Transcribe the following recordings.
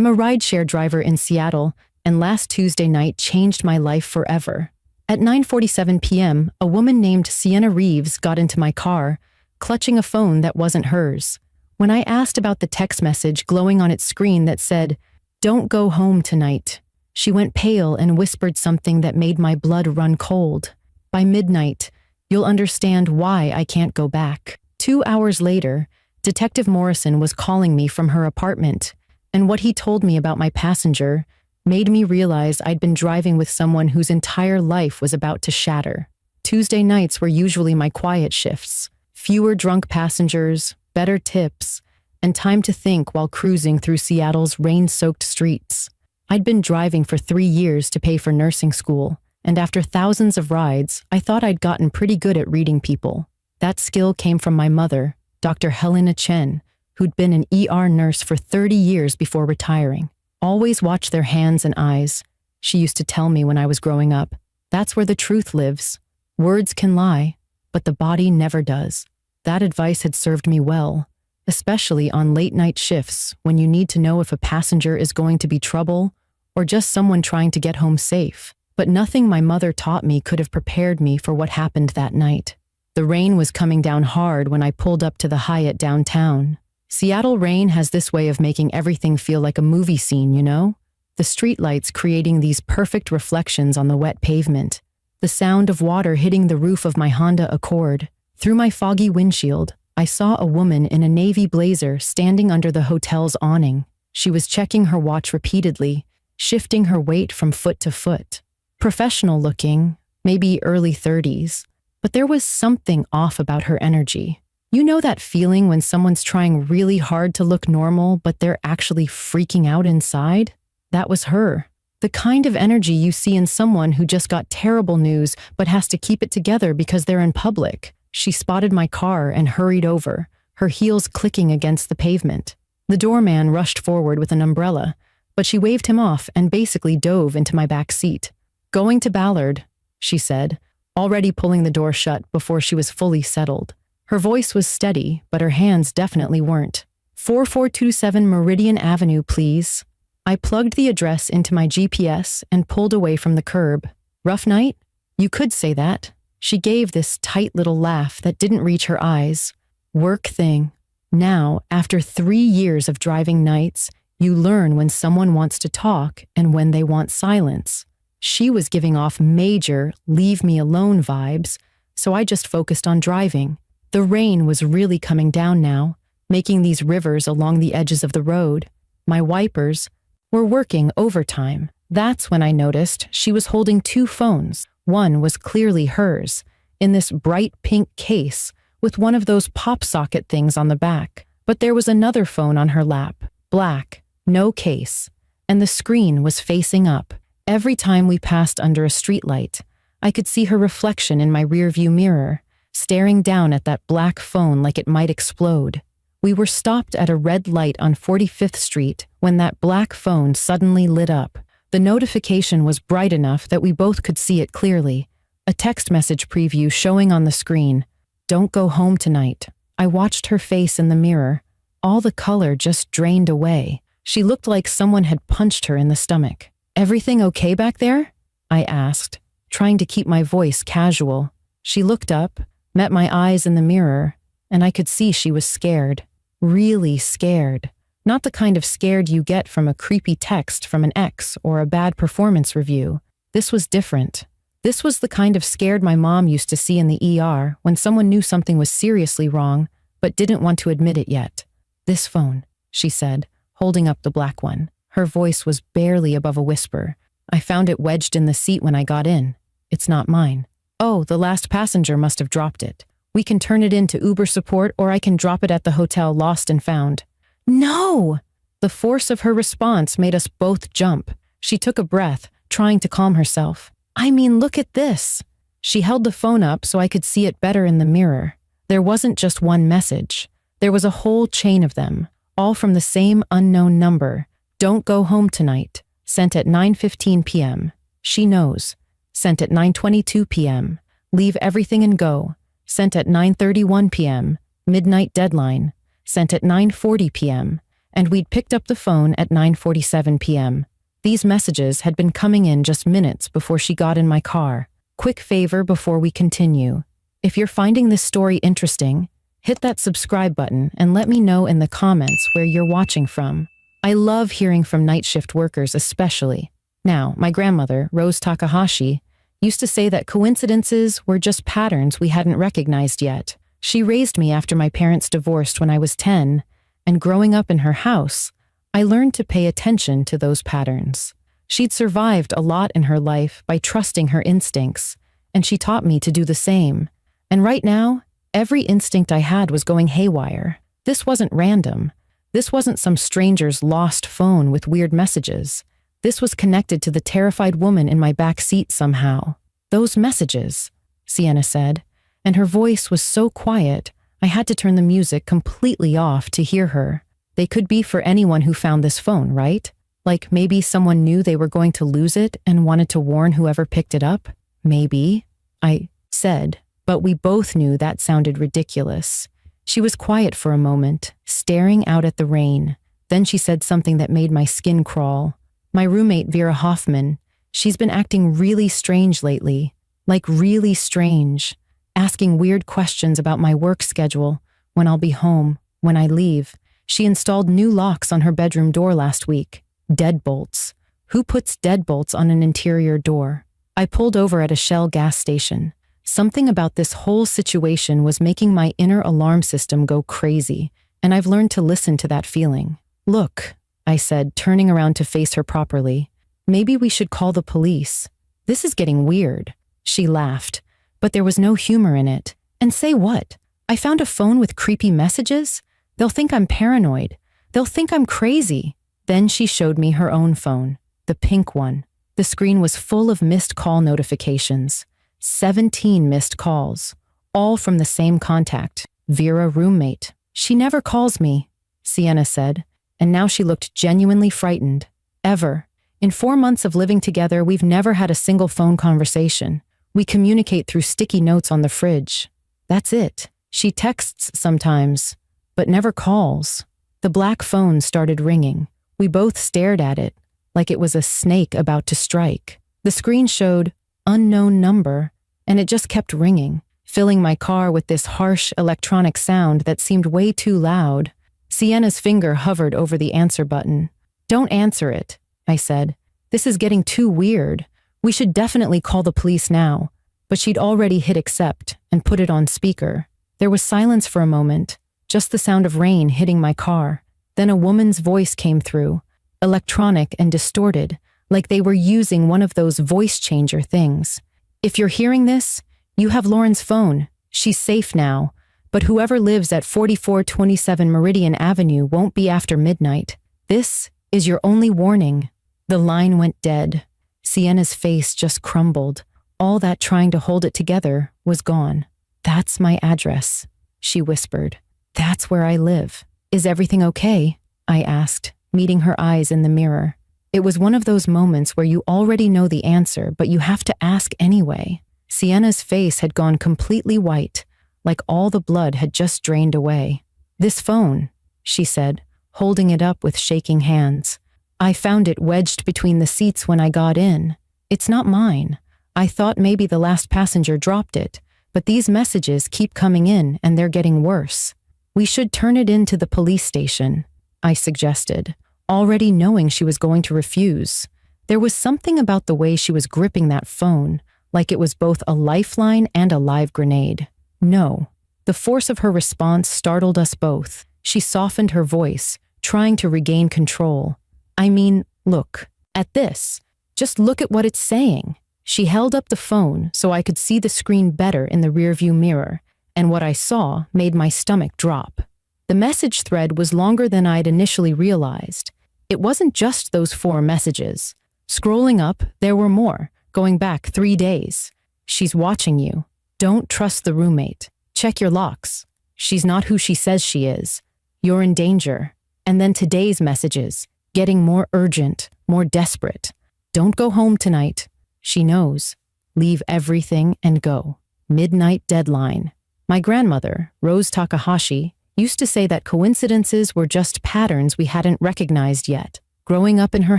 I'm a rideshare driver in Seattle, and last Tuesday night changed my life forever. At 9:47 p.m., a woman named Sienna Reeves got into my car, clutching a phone that wasn't hers. When I asked about the text message glowing on its screen that said, "Don't go home tonight," she went pale and whispered something that made my blood run cold. By midnight, you'll understand why I can't go back. 2 hours later, Detective Morrison was calling me from her apartment, and what he told me about my passenger made me realize I'd been driving with someone whose entire life was about to shatter. Tuesday nights were usually my quiet shifts. Fewer drunk passengers, better tips, and time to think while cruising through Seattle's rain-soaked streets. I'd been driving for 3 years to pay for nursing school, and after thousands of rides, I thought I'd gotten pretty good at reading people. That skill came from my mother, Dr. Helena Chen, who'd been an ER nurse for 30 years before retiring. Always watch their hands and eyes, she used to tell me when I was growing up. That's where the truth lives. Words can lie, but the body never does. That advice had served me well, especially on late-night shifts when you need to know if a passenger is going to be trouble or just someone trying to get home safe. But nothing my mother taught me could have prepared me for what happened that night. The rain was coming down hard when I pulled up to the Hyatt downtown. Seattle rain has this way of making everything feel like a movie scene, you know? The streetlights creating these perfect reflections on the wet pavement. The sound of water hitting the roof of my Honda Accord. Through my foggy windshield, I saw a woman in a navy blazer standing under the hotel's awning. She was checking her watch repeatedly, shifting her weight from foot to foot. Professional looking, maybe early 30s, but there was something off about her energy. You know that feeling when someone's trying really hard to look normal, but they're actually freaking out inside? That was her. The kind of energy you see in someone who just got terrible news but has to keep it together because they're in public. She spotted my car and hurried over, her heels clicking against the pavement. The doorman rushed forward with an umbrella, but she waved him off and basically dove into my back seat. "Going to Ballard," she said, already pulling the door shut before she was fully settled. Her voice was steady, but her hands definitely weren't. 4427 Meridian Avenue, please. I plugged the address into my GPS and pulled away from the curb. Rough night? You could say that. She gave this tight little laugh that didn't reach her eyes. Work thing. Now, after 3 years of driving nights, you learn when someone wants to talk and when they want silence. She was giving off major leave me alone vibes, so I just focused on driving. The rain was really coming down now, making these rivers along the edges of the road. My wipers were working overtime. That's when I noticed she was holding 2 phones. One was clearly hers, in this bright pink case with one of those pop socket things on the back. But there was another phone on her lap, black, no case, and the screen was facing up. Every time we passed under a streetlight, I could see her reflection in my rearview mirror, staring down at that black phone like it might explode. We were stopped at a red light on 45th Street when that black phone suddenly lit up. The notification was bright enough that we both could see it clearly. A text message preview showing on the screen. "Don't go home tonight." I watched her face in the mirror. All the color just drained away. She looked like someone had punched her in the stomach. "Everything okay back there?" I asked, trying to keep my voice casual. She looked up, met my eyes in the mirror, and I could see she was scared. Really scared. Not the kind of scared you get from a creepy text from an ex or a bad performance review. This was different. This was the kind of scared my mom used to see in the ER when someone knew something was seriously wrong but didn't want to admit it yet. "This phone," she said, holding up the black one. Her voice was barely above a whisper. "I found it wedged in the seat when I got in. It's not mine." "Oh, the last passenger must have dropped it. We can turn it in to Uber support or I can drop it at the hotel lost and found." "No!" The force of her response made us both jump. She took a breath, trying to calm herself. "I mean, look at this." She held the phone up so I could see it better in the mirror. There wasn't just one message. There was a whole chain of them, all from the same unknown number. "Don't go home tonight," sent at 9:15 p.m. "She knows," sent at 9:22 p.m. "Leave everything and go," sent at 9:31 p.m. "Midnight deadline," sent at 9:40 p.m. and we'd picked up the phone at 9:47 p.m. These messages had been coming in just minutes before she got in my car. Quick favor before we continue. If you're finding this story interesting, hit that subscribe button and let me know in the comments where you're watching from. I love hearing from night shift workers especially. Now, my grandmother, Rose Takahashi, used to say that coincidences were just patterns we hadn't recognized yet. She raised me after my parents divorced when I was 10, and growing up in her house, I learned to pay attention to those patterns. She'd survived a lot in her life by trusting her instincts, and she taught me to do the same. And right now, every instinct I had was going haywire. This wasn't random. This wasn't some stranger's lost phone with weird messages. This was connected to the terrified woman in my back seat somehow. Those messages, Sienna said, and her voice was so quiet, I had to turn the music completely off to hear her. They could be for anyone who found this phone, right? Like maybe someone knew they were going to lose it and wanted to warn whoever picked it up? Maybe, I said, but we both knew that sounded ridiculous. She was quiet for a moment, staring out at the rain. Then she said something that made my skin crawl. My roommate, Vera Hoffman, she's been acting really strange lately. Like really strange. Asking weird questions about my work schedule, when I'll be home, when I leave. She installed new locks on her bedroom door last week. Deadbolts. Who puts deadbolts on an interior door? I pulled over at a Shell gas station. Something about this whole situation was making my inner alarm system go crazy, and I've learned to listen to that feeling. Look, I said, turning around to face her properly. Maybe we should call the police. This is getting weird. She laughed, but there was no humor in it. And say what? I found a phone with creepy messages? They'll think I'm paranoid. They'll think I'm crazy. Then she showed me her own phone, the pink one. The screen was full of missed call notifications. 17 missed calls, all from the same contact, Vera roommate. She never calls me, Sienna said, and now she looked genuinely frightened. Ever. In 4 months of living together, we've never had a single phone conversation. We communicate through sticky notes on the fridge. That's it. She texts sometimes, but never calls. The black phone started ringing. We both stared at it, like it was a snake about to strike. The screen showed unknown number, and it just kept ringing, filling my car with this harsh electronic sound that seemed way too loud. Sienna's finger hovered over the answer button. Don't answer it, I said. This is getting too weird. We should definitely call the police now. But she'd already hit accept and put it on speaker. There was silence for a moment, just the sound of rain hitting my car. Then a woman's voice came through, electronic and distorted, like they were using one of those voice changer things. If you're hearing this, you have Lauren's phone. She's safe now, but whoever lives at 4427 Meridian Avenue won't be after midnight. This is your only warning. The line went dead. Sienna's face just crumbled. All that trying to hold it together was gone. That's my address, she whispered. That's where I live. Is everything okay? I asked, meeting her eyes in the mirror. It was one of those moments where you already know the answer, but you have to ask anyway. Sienna's face had gone completely white, like all the blood had just drained away. This phone, she said, holding it up with shaking hands. I found it wedged between the seats when I got in. It's not mine. I thought maybe the last passenger dropped it, but these messages keep coming in and they're getting worse. We should turn it in to the police station, I suggested, already knowing she was going to refuse. There was something about the way she was gripping that phone, like it was both a lifeline and a live grenade. No. The force of her response startled us both. She softened her voice, trying to regain control. I mean, look, at this. Just look at what it's saying. She held up the phone so I could see the screen better in the rearview mirror, and what I saw made my stomach drop. The message thread was longer than I'd initially realized. It wasn't just those 4 messages. Scrolling up, there were more, going back 3 days. She's watching you. Don't trust the roommate. Check your locks. She's not who she says she is. You're in danger. And then today's messages, getting more urgent, more desperate. Don't go home tonight. She knows. Leave everything and go. Midnight deadline. My grandmother, Rose Takahashi, used to say that coincidences were just patterns we hadn't recognized yet. Growing up in her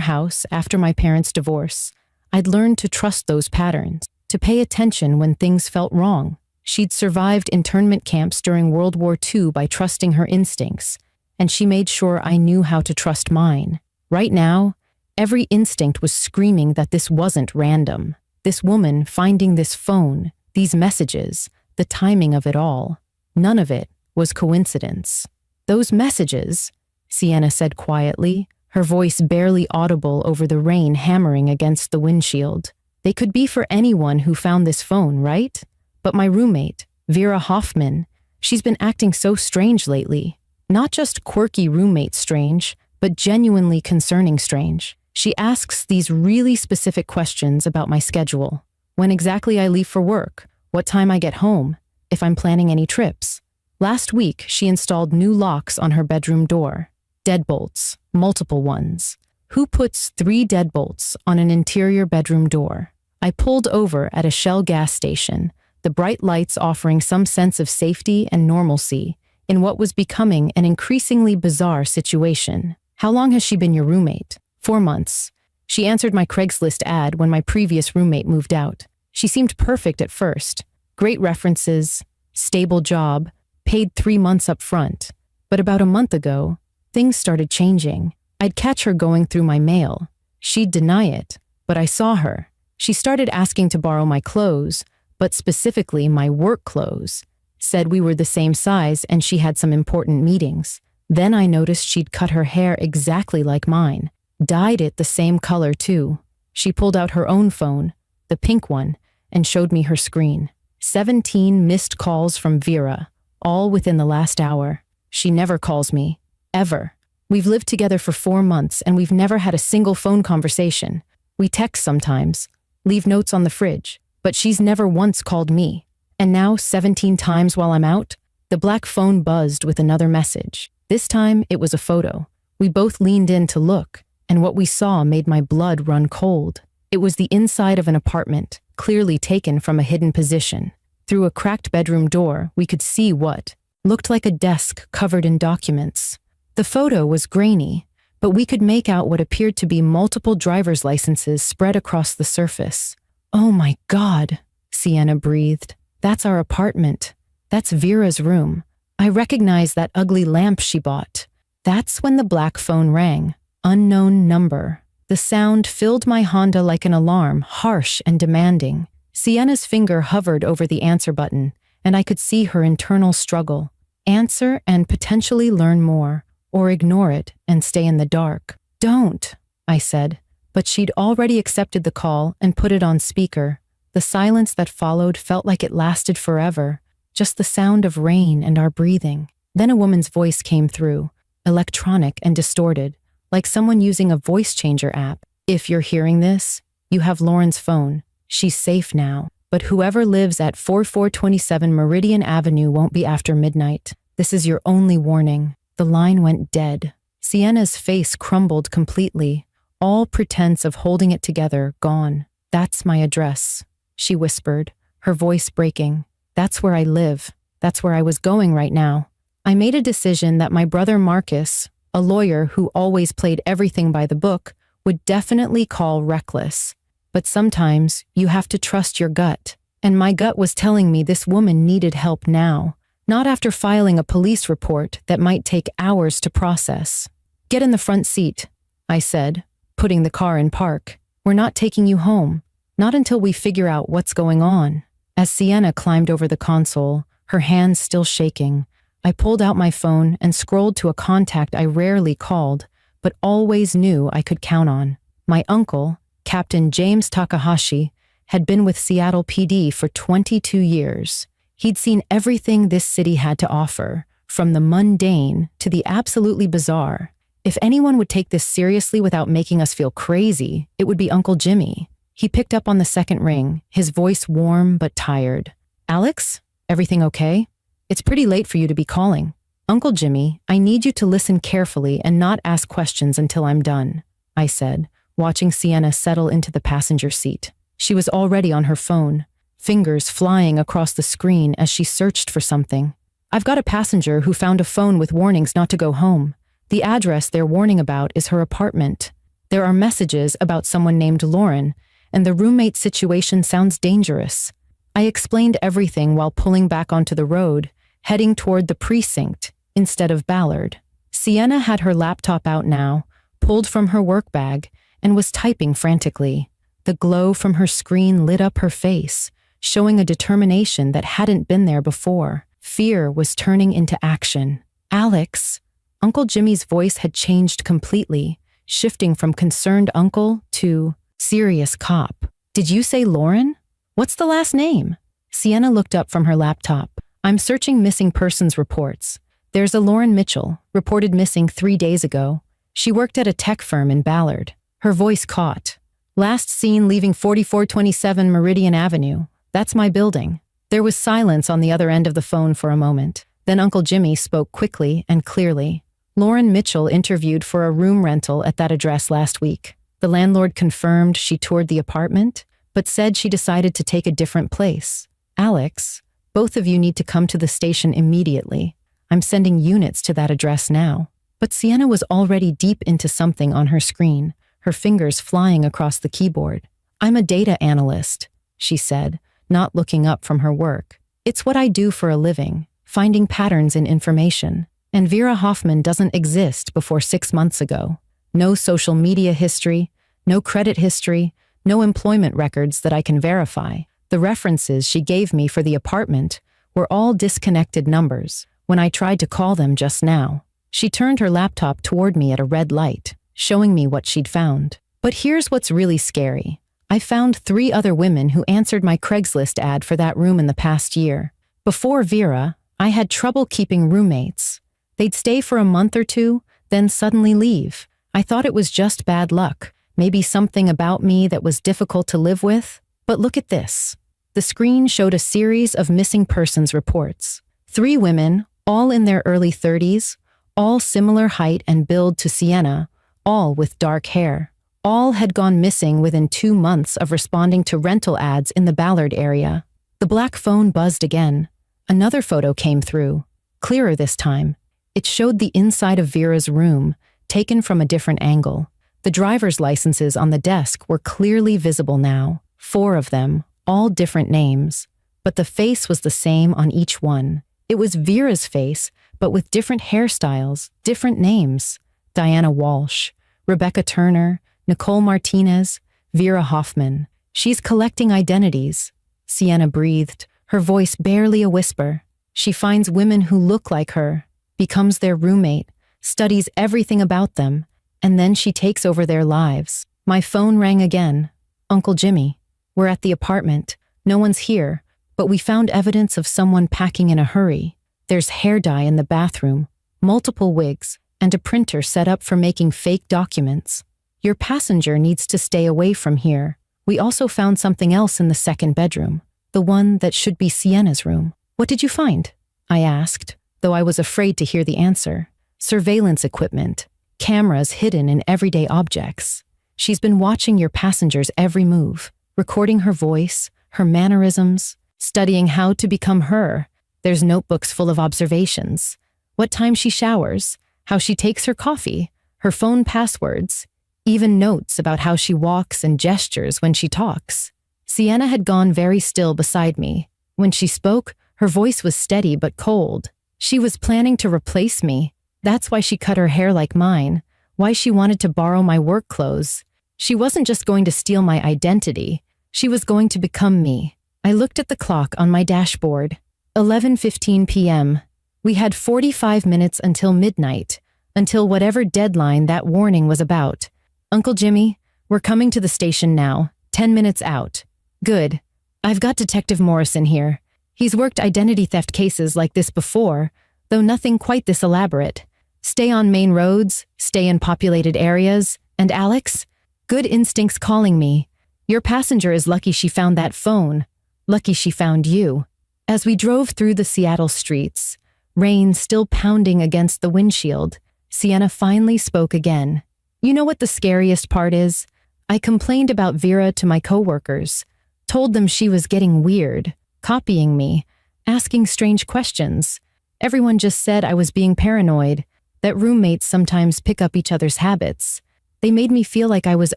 house after my parents' divorce, I'd learned to trust those patterns, to pay attention when things felt wrong. She'd survived internment camps during World War II by trusting her instincts, and she made sure I knew how to trust mine. Right now, every instinct was screaming that this wasn't random. This woman finding this phone, these messages, the timing of it all. None of it was coincidence. Those messages, Sienna said quietly, her voice barely audible over the rain hammering against the windshield. They could be for anyone who found this phone, right? But my roommate, Vera Hoffman, she's been acting so strange lately. Not just quirky roommate strange, but genuinely concerning strange. She asks these really specific questions about my schedule. When exactly I leave for work, what time I get home, if I'm planning any trips. Last week, she installed new locks on her bedroom door. Deadbolts, multiple ones. Who puts 3 deadbolts on an interior bedroom door? I pulled over at a Shell gas station, the bright lights offering some sense of safety and normalcy in what was becoming an increasingly bizarre situation. How long has she been your roommate? 4 months. She answered my Craigslist ad when my previous roommate moved out. She seemed perfect at first. Great references, stable job, paid 3 months up front. But about a month ago, things started changing. I'd catch her going through my mail. She'd deny it, but I saw her. She started asking to borrow my clothes, but specifically my work clothes. Said we were the same size and she had some important meetings. Then I noticed she'd cut her hair exactly like mine. Dyed it the same color too. She pulled out her own phone, the pink one, and showed me her screen. 17 missed calls from Vera, all within the last hour. She never calls me. Ever. We've lived together for 4 months and we've never had a single phone conversation. We text sometimes, leave notes on the fridge, but she's never once called me. And now, 17 times while I'm out, the black phone buzzed with another message. This time, it was a photo. We both leaned in to look, and what we saw made my blood run cold. It was the inside of an apartment, clearly taken from a hidden position. Through a cracked bedroom door, we could see what looked like a desk covered in documents. The photo was grainy, but we could make out what appeared to be multiple driver's licenses spread across the surface. "Oh my God," Sienna breathed. "That's our apartment. That's Vera's room. I recognize that ugly lamp she bought." That's when the black phone rang. Unknown number. The sound filled my Honda like an alarm, harsh and demanding. Sienna's finger hovered over the answer button, and I could see her internal struggle. Answer and potentially learn more, or ignore it and stay in the dark. "Don't," I said, but she'd already accepted the call and put it on speaker. The silence that followed felt like it lasted forever, just the sound of rain and our breathing. Then a woman's voice came through, electronic and distorted, like someone using a voice changer app. "If you're hearing this, you have Lauren's phone. She's safe now, but whoever lives at 4427 Meridian Avenue won't be after midnight. This is your only warning." The line went dead. Sienna's face crumbled completely, all pretense of holding it together gone. "That's my address," she whispered, her voice breaking. "That's where I live. That's where I was going right now." I made a decision that my brother Marcus, a lawyer who always played everything by the book, would definitely call reckless. But sometimes you have to trust your gut. And my gut was telling me this woman needed help now, not after filing a police report that might take hours to process. "Get in the front seat," I said, putting the car in park. "We're not taking you home. Not until we figure out what's going on." As Sienna climbed over the console, her hands still shaking, I pulled out my phone and scrolled to a contact I rarely called, but always knew I could count on. My uncle, Captain James Takahashi, had been with Seattle PD for 22 years. He'd seen everything this city had to offer, from the mundane to the absolutely bizarre. If anyone would take this seriously without making us feel crazy, it would be Uncle Jimmy. He picked up on the second ring, his voice warm but tired. "Alex, everything okay? It's pretty late for you to be calling. Uncle Jimmy, I need you to listen carefully and not ask questions until I'm done," I said, watching Sienna settle into the passenger seat. She was already on her phone, fingers flying across the screen as she searched for something. I've got a passenger who found a phone with warnings not to go home. The address they're warning about is her apartment. There are messages about someone named Lauren, and the roommate situation sounds dangerous. I explained everything while pulling back onto the road, heading toward the precinct instead of Ballard. Sienna had her laptop out now, pulled from her work bag, and was typing frantically. The glow from her screen lit up her face, showing a determination that hadn't been there before. Fear was turning into action. Alex, Uncle Jimmy's voice had changed completely, shifting from concerned uncle to serious cop. Did you say Lauren? What's the last name? Sienna looked up from her laptop. I'm searching missing persons reports. There's a Lauren Mitchell, reported missing 3 days ago. She worked at a tech firm in Ballard. Her voice caught. Last seen leaving 4427 Meridian Avenue. That's my building. There was silence on the other end of the phone for a moment. Then Uncle Jimmy spoke quickly and clearly. Lauren Mitchell interviewed for a room rental at that address last week. The landlord confirmed she toured the apartment, but said she decided to take a different place. Alex, both of you need to come to the station immediately. I'm sending units to that address now. But Sienna was already deep into something on her screen, her fingers flying across the keyboard. I'm a data analyst, she said, not looking up from her work. It's what I do for a living, finding patterns in information. And Vera Hoffman doesn't exist before 6 months ago. No social media history, no credit history, no employment records that I can verify. The references she gave me for the apartment were all disconnected numbers when I tried to call them just now. She turned her laptop toward me at a red light, showing me what she'd found. But here's what's really scary. I found 3 other women who answered my Craigslist ad for that room in the past year. Before Vera, I had trouble keeping roommates. They'd stay for a month or 2, then suddenly leave. I thought it was just bad luck, maybe something about me that was difficult to live with. But look at this. The screen showed a series of missing persons reports. 3 women, all in their early 30s, all similar height and build to Sienna, all with dark hair. All had gone missing within 2 months of responding to rental ads in the Ballard area. The black phone buzzed again. Another photo came through, clearer this time. It showed the inside of Vera's room, taken from a different angle. The driver's licenses on the desk were clearly visible now, 4 of them, all different names. But the face was the same on each one. It was Vera's face, but with different hairstyles, different names. Diana Walsh, Rebecca Turner, Nicole Martinez, Vera Hoffman. She's collecting identities. Sienna breathed, her voice barely a whisper. She finds women who look like her, becomes their roommate, studies everything about them, and then she takes over their lives. My phone rang again. Uncle Jimmy. We're at the apartment. No one's here, but we found evidence of someone packing in a hurry. There's hair dye in the bathroom, multiple wigs, and a printer set up for making fake documents. Your passenger needs to stay away from here. We also found something else in the second bedroom, the one that should be Sienna's room. What did you find? I asked, though I was afraid to hear the answer. Surveillance equipment, cameras hidden in everyday objects. She's been watching your passenger's every move, recording her voice, her mannerisms, studying how to become her. There's notebooks full of observations. What time she showers, how she takes her coffee, her phone passwords, even notes about how she walks and gestures when she talks. Sienna had gone very still beside me. When she spoke, her voice was steady but cold. She was planning to replace me. That's why she cut her hair like mine, why she wanted to borrow my work clothes. She wasn't just going to steal my identity. She was going to become me. I looked at the clock on my dashboard. 11:15 p.m. We had 45 minutes until midnight, until whatever deadline that warning was about. Uncle Jimmy, we're coming to the station now, 10 minutes out. Good. I've got Detective Morrison here. He's worked identity theft cases like this before, though nothing quite this elaborate. Stay on main roads, stay in populated areas, and Alex, good instincts calling me. Your passenger is lucky she found that phone. Lucky she found you. As we drove through the Seattle streets, rain still pounding against the windshield, Sienna finally spoke again. You know what the scariest part is? I complained about Vera to my coworkers, told them she was getting weird, copying me, asking strange questions, Everyone just said I was being paranoid, that roommates sometimes pick up each other's habits. They made me feel like I was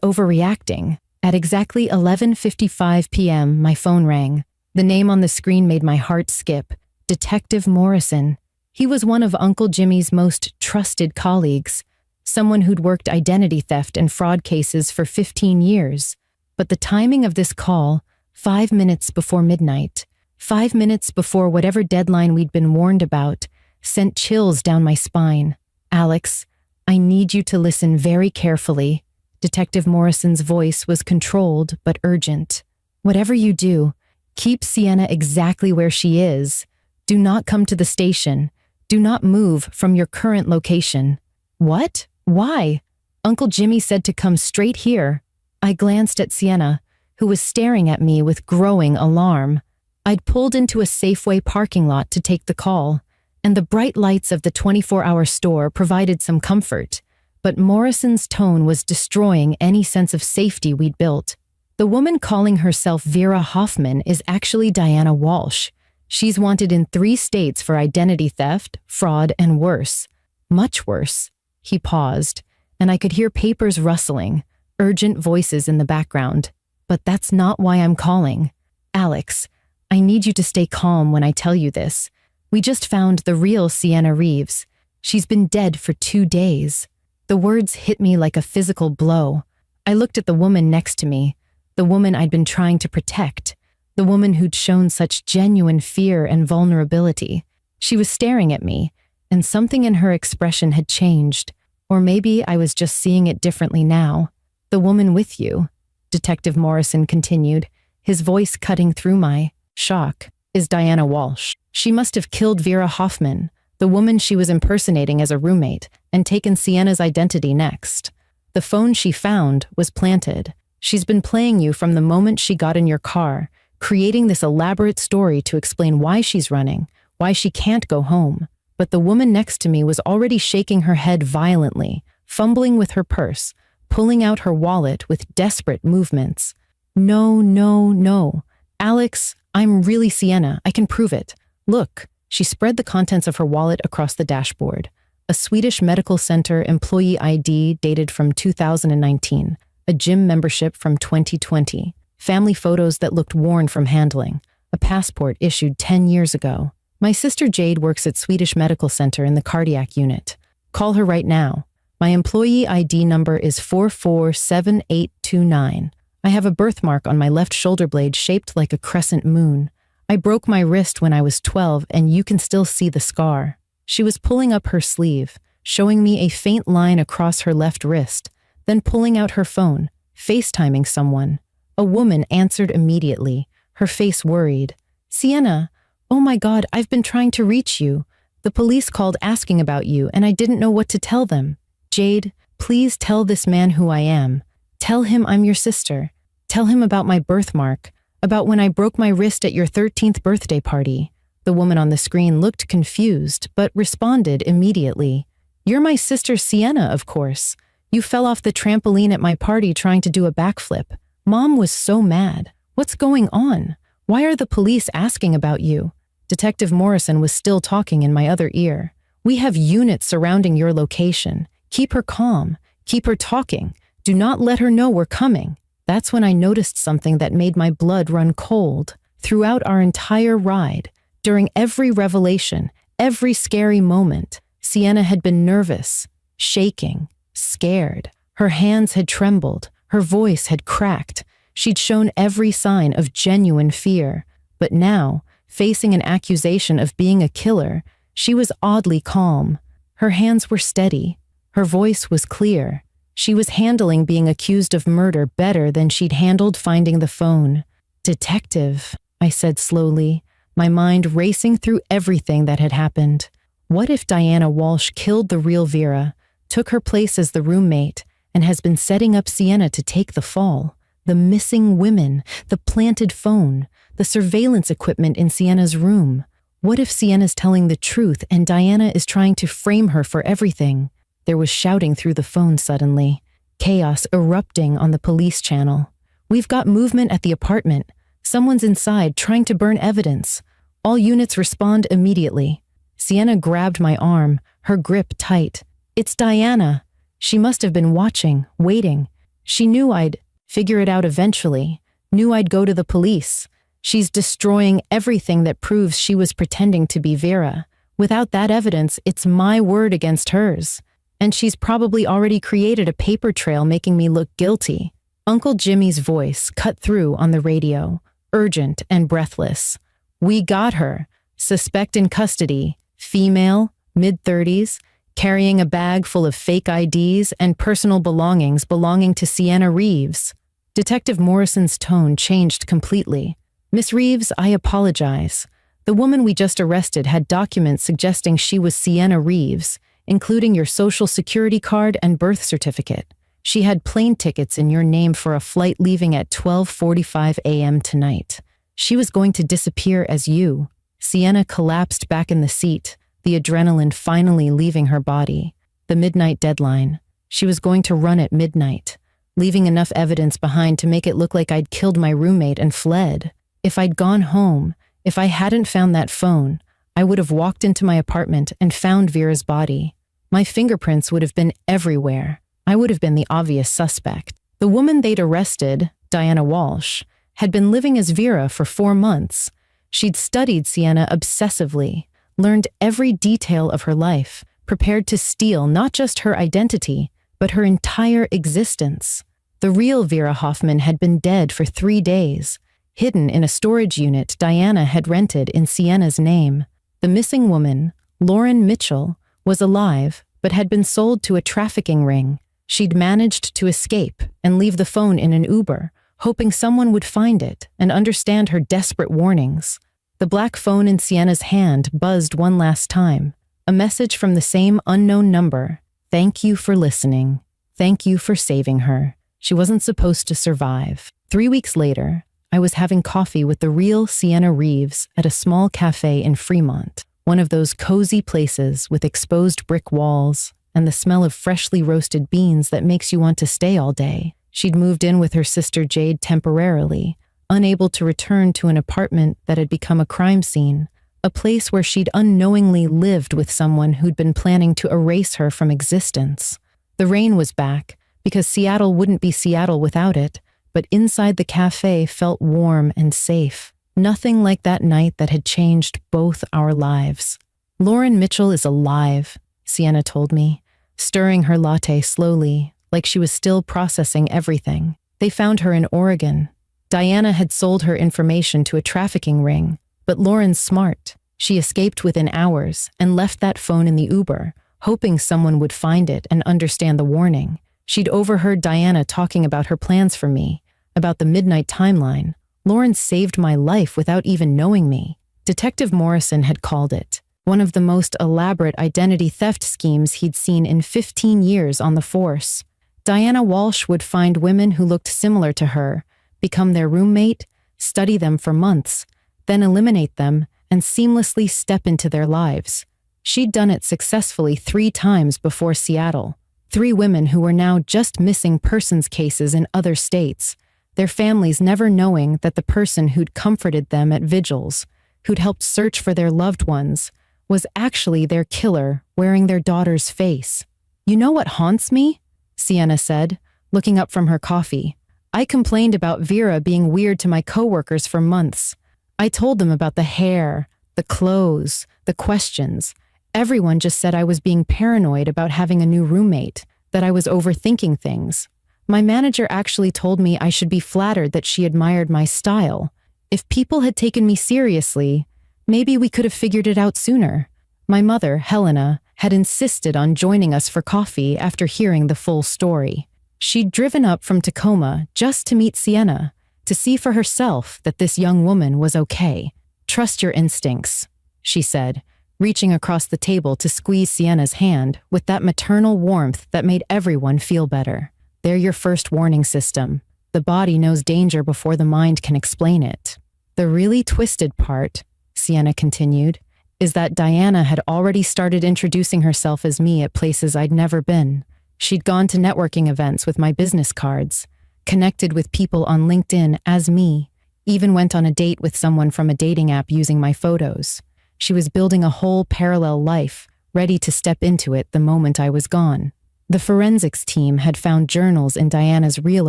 overreacting. At exactly 11:55 p.m., my phone rang. The name on the screen made my heart skip. Detective Morrison. He was one of Uncle Jimmy's most trusted colleagues, someone who'd worked identity theft and fraud cases for 15 years. But the timing of this call, 5 minutes before midnight, 5 minutes before whatever deadline we'd been warned about, sent chills down my spine. Alex, I need you to listen very carefully. Detective Morrison's voice was controlled but urgent. Whatever you do, keep Sienna exactly where she is. Do not come to the station. Do not move from your current location. What? Why? Uncle Jimmy said to come straight here. I glanced at Sienna, who was staring at me with growing alarm. I'd pulled into a Safeway parking lot to take the call, and the bright lights of the 24-hour store provided some comfort. But Morrison's tone was destroying any sense of safety we'd built. The woman calling herself Vera Hoffman is actually Diana Walsh. She's wanted in 3 states for identity theft, fraud, and worse. Much worse. He paused, and I could hear papers rustling, urgent voices in the background. But that's not why I'm calling. Alex, I need you to stay calm when I tell you this. We just found the real Sienna Reeves. She's been dead for 2 days. The words hit me like a physical blow. I looked at the woman next to me, the woman I'd been trying to protect, the woman who'd shown such genuine fear and vulnerability. She was staring at me, and something in her expression had changed, or maybe I was just seeing it differently now. The woman with you, Detective Morrison continued, his voice cutting through my shock, is Diana Walsh. She must have killed Vera Hoffman, the woman she was impersonating as a roommate, and taken Sienna's identity next. The phone she found was planted. She's been playing you from the moment she got in your car, creating this elaborate story to explain why she's running, why she can't go home. But the woman next to me was already shaking her head violently, fumbling with her purse, pulling out her wallet with desperate movements. No, no, no. Alex, I'm really Sienna. I can prove it. Look. She spread the contents of her wallet across the dashboard. A Swedish medical center employee ID dated from 2019, a gym membership from 2020, family photos that looked worn from handling, a passport issued 10 years ago. My sister Jade works at Swedish Medical Center in the cardiac unit. Call her right now. My employee ID number is 447829. I have a birthmark on my left shoulder blade shaped like a crescent moon. I broke my wrist when I was 12, and you can still see the scar. She was pulling up her sleeve, showing me a faint line across her left wrist, then pulling out her phone, FaceTiming someone. A woman answered immediately, her face worried. Sienna, oh my God, I've been trying to reach you. The police called asking about you, and I didn't know what to tell them. Jade, please tell this man who I am. Tell him I'm your sister. Tell him about my birthmark. About when I broke my wrist at your 13th birthday party. The woman on the screen looked confused, but responded immediately. You're my sister Sienna, of course. You fell off the trampoline at my party trying to do a backflip. Mom was so mad. What's going on? Why are the police asking about you? Detective Morrison was still talking in my other ear. We have units surrounding your location. Keep her calm. Keep her talking. Do not let her know we're coming. That's when I noticed something that made my blood run cold. Throughout our entire ride, during every revelation, every scary moment, Sienna had been nervous, shaking, scared. Her hands had trembled. Her voice had cracked. She'd shown every sign of genuine fear. But now, facing an accusation of being a killer, she was oddly calm. Her hands were steady. Her voice was clear. She was handling being accused of murder better than she'd handled finding the phone. Detective, I said slowly, my mind racing through everything that had happened. What if Diana Walsh killed the real Vera, took her place as the roommate, and has been setting up Sienna to take the fall? The missing women, the planted phone, the surveillance equipment in Sienna's room. What if Sienna's telling the truth and Diana is trying to frame her for everything? There was shouting through the phone suddenly, chaos erupting on the police channel. We've got movement at the apartment. Someone's inside trying to burn evidence. All units respond immediately. Sienna grabbed my arm, her grip tight. It's Diana. She must have been watching, waiting. She knew I'd figure it out eventually, knew I'd go to the police. She's destroying everything that proves she was pretending to be Vera. Without that evidence, it's my word against hers. And she's probably already created a paper trail making me look guilty. Uncle Jimmy's voice cut through on the radio, urgent and breathless. We got her. Suspect in custody. Female, mid-30s, carrying a bag full of fake IDs and personal belongings belonging to Sienna Reeves. Detective Morrison's tone changed completely. Miss Reeves, I apologize. The woman we just arrested had documents suggesting she was Sienna Reeves, including your social security card and birth certificate. She had plane tickets in your name for a flight leaving at 12:45 a.m. tonight. She was going to disappear as you. Sienna collapsed back in the seat, the adrenaline finally leaving her body. The midnight deadline. She was going to run at midnight, leaving enough evidence behind to make it look like I'd killed my roommate and fled. If I'd gone home, if I hadn't found that phone, I would have walked into my apartment and found Vera's body. My fingerprints would have been everywhere. I would have been the obvious suspect. The woman they'd arrested, Diana Walsh, had been living as Vera for 4 months. She'd studied Sienna obsessively, learned every detail of her life, prepared to steal not just her identity, but her entire existence. The real Vera Hoffman had been dead for 3 days, hidden in a storage unit Diana had rented in Sienna's name. The missing woman, Lauren Mitchell, was alive, but had been sold to a trafficking ring. She'd managed to escape and leave the phone in an Uber, hoping someone would find it and understand her desperate warnings. The black phone in Sienna's hand buzzed one last time. A message from the same unknown number. Thank you for listening. Thank you for saving her. She wasn't supposed to survive. 3 weeks later, I was having coffee with the real Sienna Reeves at a small cafe in Fremont, one of those cozy places with exposed brick walls and the smell of freshly roasted beans that makes you want to stay all day. She'd moved in with her sister Jade temporarily, unable to return to an apartment that had become a crime scene, a place where she'd unknowingly lived with someone who'd been planning to erase her from existence. The rain was back, because Seattle wouldn't be Seattle without it, but inside the cafe felt warm and safe. Nothing like that night that had changed both our lives. Lauren Mitchell is alive, Sienna told me, stirring her latte slowly, like she was still processing everything. They found her in Oregon. Diana had sold her information to a trafficking ring, but Lauren's smart. She escaped within hours and left that phone in the Uber, hoping someone would find it and understand the warning. She'd overheard Diana talking about her plans for me, about the midnight timeline. Lauren saved my life without even knowing me. Detective Morrison had called it one of the most elaborate identity theft schemes he'd seen in 15 years on the force. Diana Walsh would find women who looked similar to her, become their roommate, study them for months, then eliminate them and seamlessly step into their lives. She'd done it successfully 3 times before Seattle. 3 women who were now just missing persons cases in other states, their families never knowing that the person who'd comforted them at vigils, who'd helped search for their loved ones, was actually their killer wearing their daughter's face. You know what haunts me? Sienna said, looking up from her coffee. I complained about Vera being weird to my coworkers for months. I told them about the hair, the clothes, the questions. Everyone just said I was being paranoid about having a new roommate, that I was overthinking things. My manager actually told me I should be flattered that she admired my style. If people had taken me seriously, maybe we could have figured it out sooner. My mother, Helena, had insisted on joining us for coffee after hearing the full story. She'd driven up from Tacoma just to meet Sienna, to see for herself that this young woman was okay. Trust your instincts, she said, reaching across the table to squeeze Sienna's hand with that maternal warmth that made everyone feel better. They're your first warning system. The body knows danger before the mind can explain it. The really twisted part, Sienna continued, is that Diana had already started introducing herself as me at places I'd never been. She'd gone to networking events with my business cards, connected with people on LinkedIn as me, even went on a date with someone from a dating app using my photos. She was building a whole parallel life, ready to step into it the moment I was gone. The forensics team had found journals in Diana's real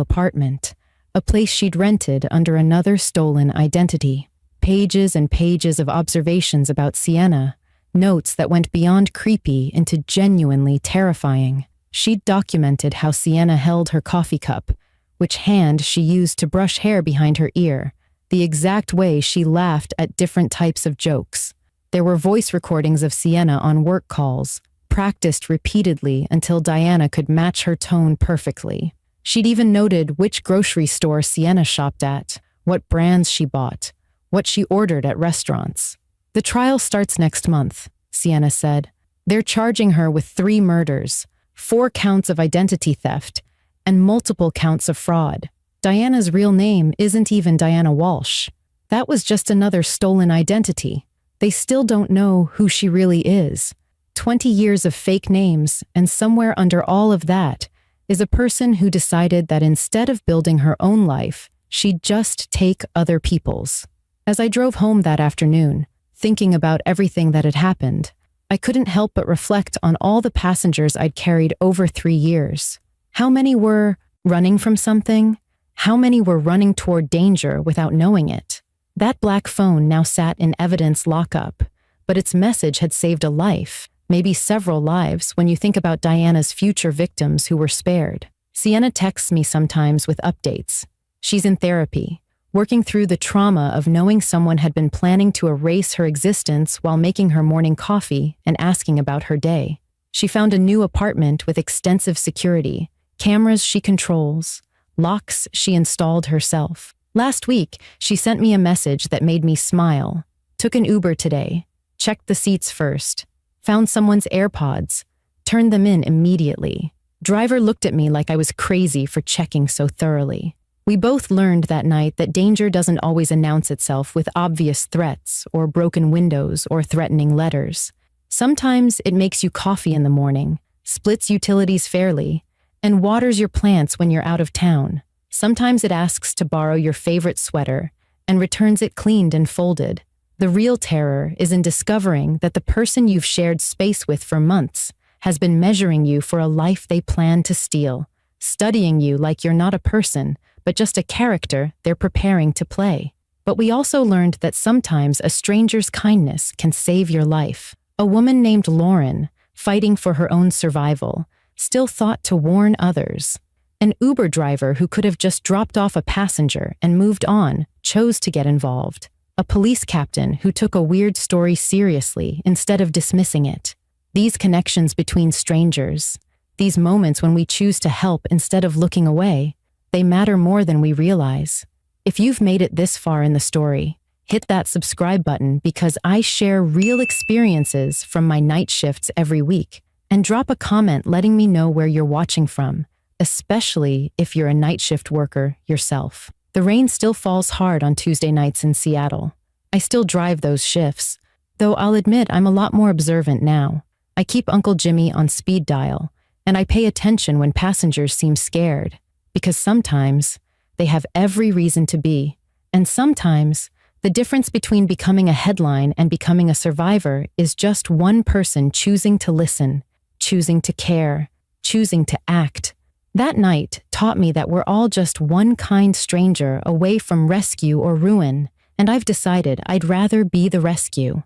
apartment, a place she'd rented under another stolen identity. Pages and pages of observations about Sienna, notes that went beyond creepy into genuinely terrifying. She'd documented how Sienna held her coffee cup, which hand she used to brush hair behind her ear, the exact way she laughed at different types of jokes. There were voice recordings of Sienna on work calls, practiced repeatedly until Diana could match her tone perfectly. She'd even noted which grocery store Sienna shopped at, what brands she bought, what she ordered at restaurants. The trial starts next month, Sienna said. They're charging her with 3 murders, 4 counts of identity theft, and multiple counts of fraud. Diana's real name isn't even Diana Walsh. That was just another stolen identity. They still don't know who she really is. 20 years of fake names, and somewhere under all of that is a person who decided that instead of building her own life, she'd just take other people's. As I drove home that afternoon, thinking about everything that had happened, I couldn't help but reflect on all the passengers I'd carried over 3 years. How many were running from something? How many were running toward danger without knowing it? That black phone now sat in evidence lockup, but its message had saved a life, maybe several lives when you think about Diana's future victims who were spared. Sienna texts me sometimes with updates. She's in therapy, working through the trauma of knowing someone had been planning to erase her existence while making her morning coffee and asking about her day. She found a new apartment with extensive security, cameras she controls, locks she installed herself. Last week, she sent me a message that made me smile. Took an Uber today, checked the seats first, found someone's AirPods, turned them in immediately. Driver looked at me like I was crazy for checking so thoroughly. We both learned that night that danger doesn't always announce itself with obvious threats or broken windows or threatening letters. Sometimes it makes you coffee in the morning, splits utilities fairly, and waters your plants when you're out of town. Sometimes it asks to borrow your favorite sweater and returns it cleaned and folded. The real terror is in discovering that the person you've shared space with for months has been measuring you for a life they plan to steal, studying you like you're not a person, but just a character they're preparing to play. But we also learned that sometimes a stranger's kindness can save your life. A woman named Lauren, fighting for her own survival, still thought to warn others. An Uber driver who could have just dropped off a passenger and moved on chose to get involved. A police captain who took a weird story seriously instead of dismissing it. These connections between strangers, these moments when we choose to help instead of looking away, they matter more than we realize. If you've made it this far in the story, hit that subscribe button because I share real experiences from my night shifts every week, and drop a comment letting me know where you're watching from, especially if you're a night shift worker yourself. The rain still falls hard on Tuesday nights in Seattle. I still drive those shifts, though I'll admit I'm a lot more observant now. I keep Uncle Jimmy on speed dial, and I pay attention when passengers seem scared, because sometimes they have every reason to be, and sometimes the difference between becoming a headline and becoming a survivor is just one person choosing to listen, choosing to care, choosing to act. That night taught me that we're all just one kind stranger away from rescue or ruin, and I've decided I'd rather be the rescue.